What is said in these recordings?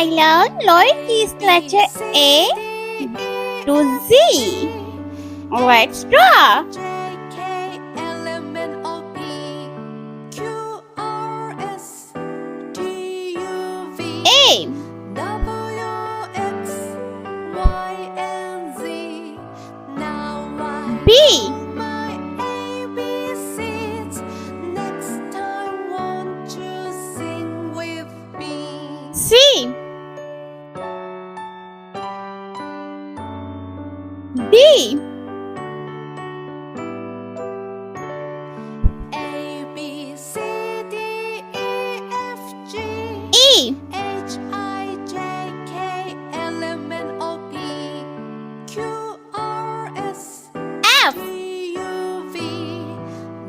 I learned lowercase letter A to Z. Let's draw. A, B, C, D, E, F, G, H, I, J, K, L, M, N, O, P, Q, R, S, T, U, V,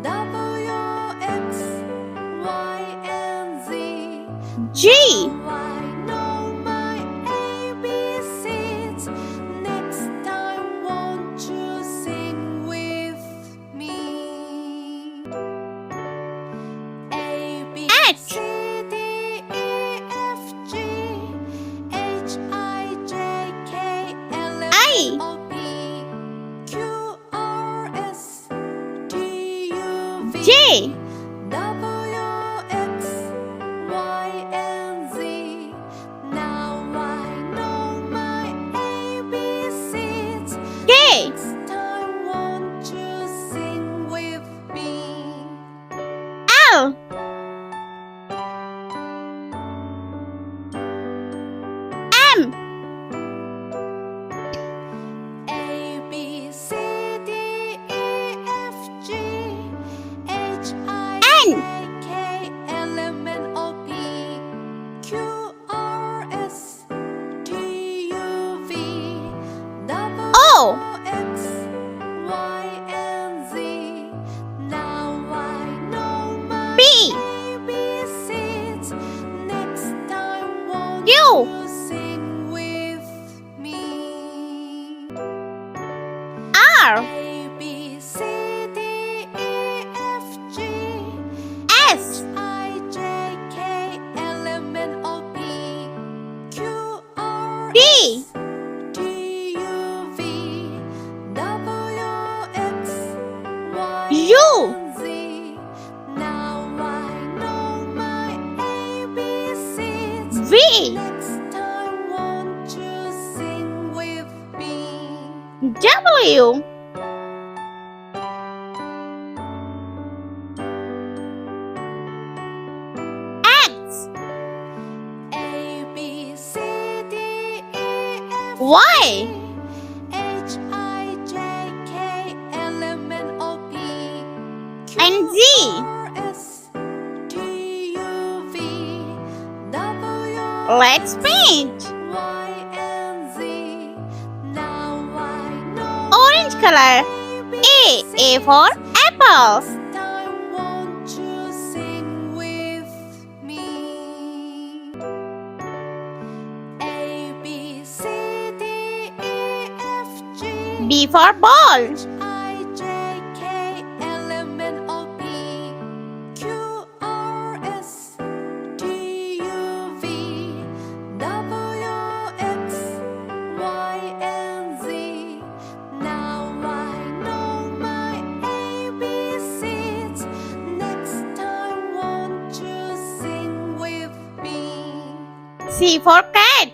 W, X, Y, and Z. Let's paint. Orange color. A for apple. B for ball. C for cat.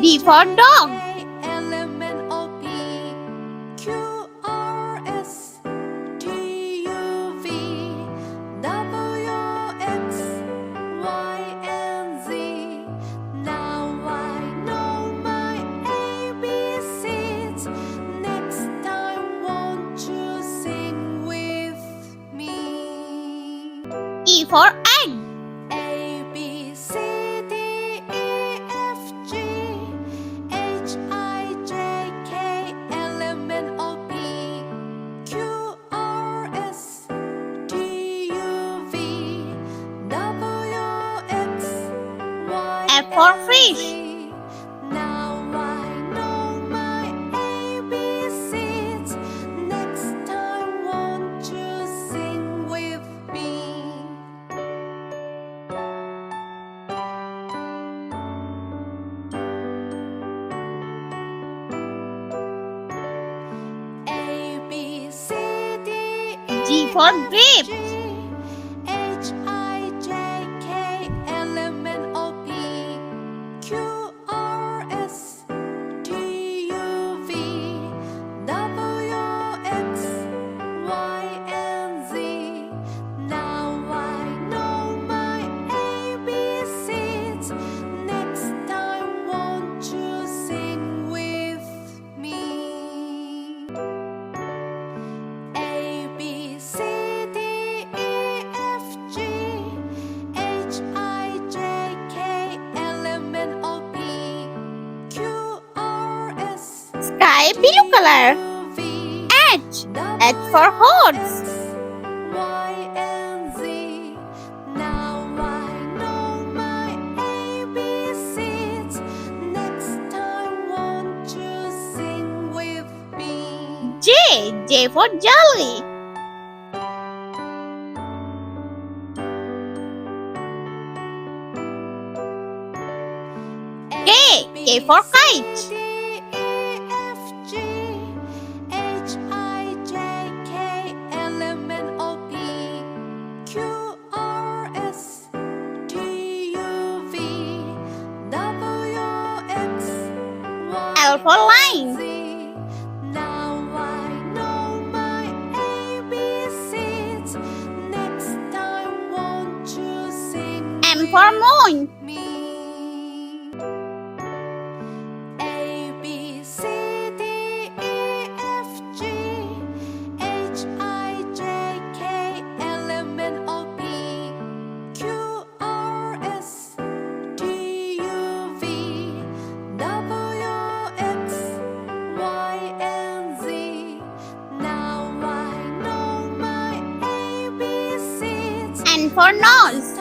D for dog. E for egg. F for fish. for grapes. Sky blue color. H. H for horse. J. J for jolly. K. K for kite. L for line. M for moon. N for nose.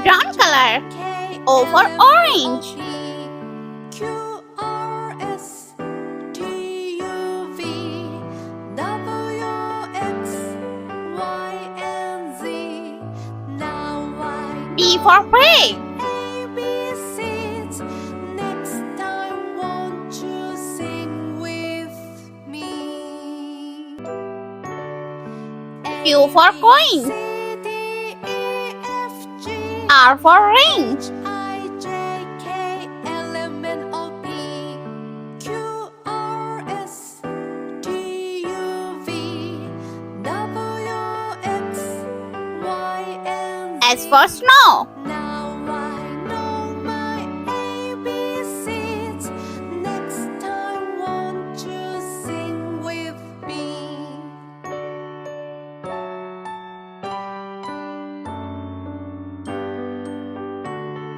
Brown color. O for orange. P for pig. Q for coin. R for ring. S for snow.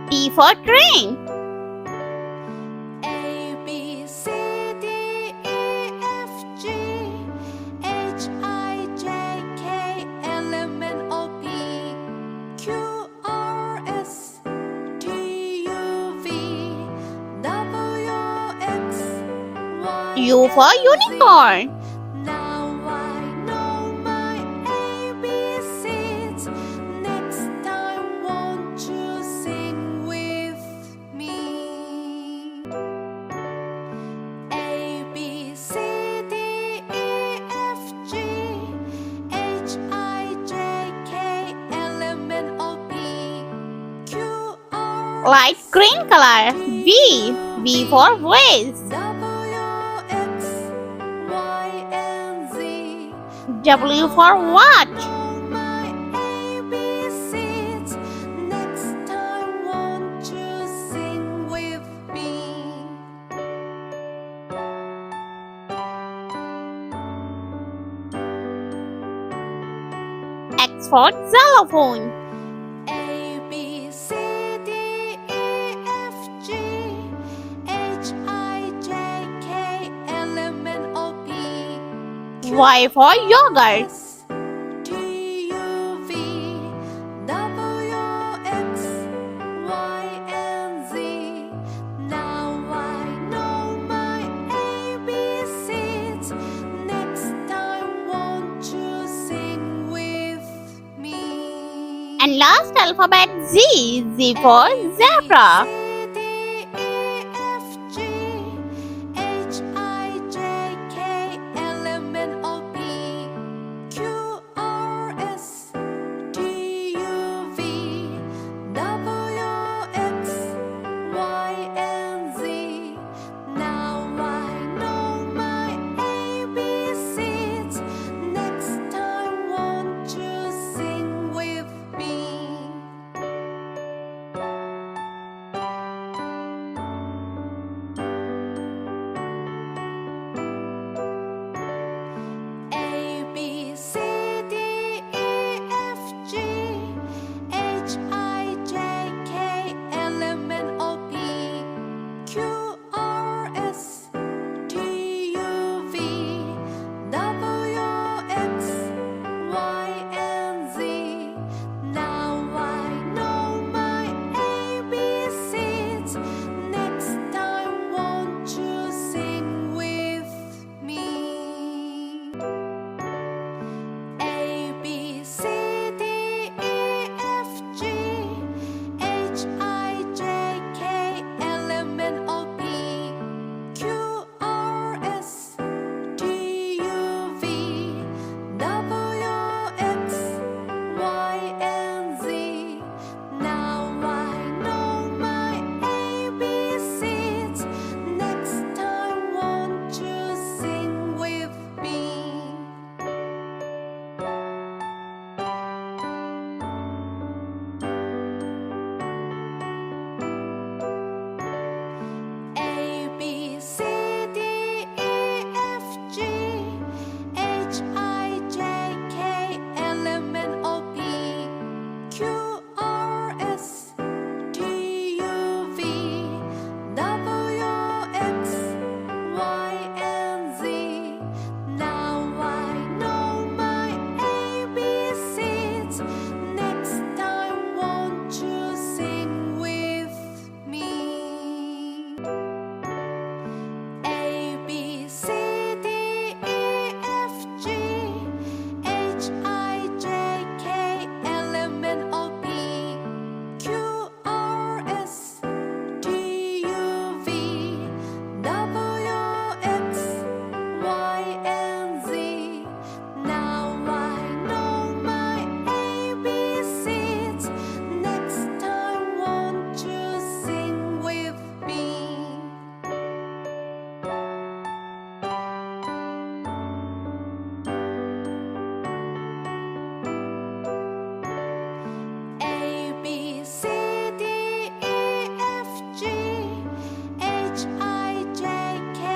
T for train. U for unicorn. Light green color. V. V for vase. W for watch. X for xylophone. Y for yogurt. alphabet Z. Z for zebra.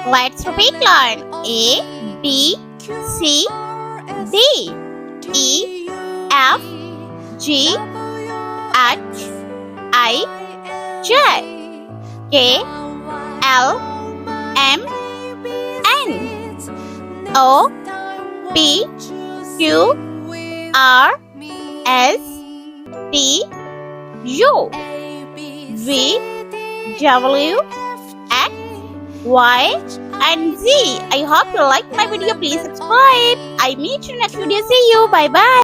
Let's repeat learn. A, B, C, D, E, F, G, H, I, J, K, L, M, N, O, P, Q, R, S, T, U, V, W, X, Y, and Z. I hope you liked my video. Please subscribe. I meet you next video. See you. Bye bye.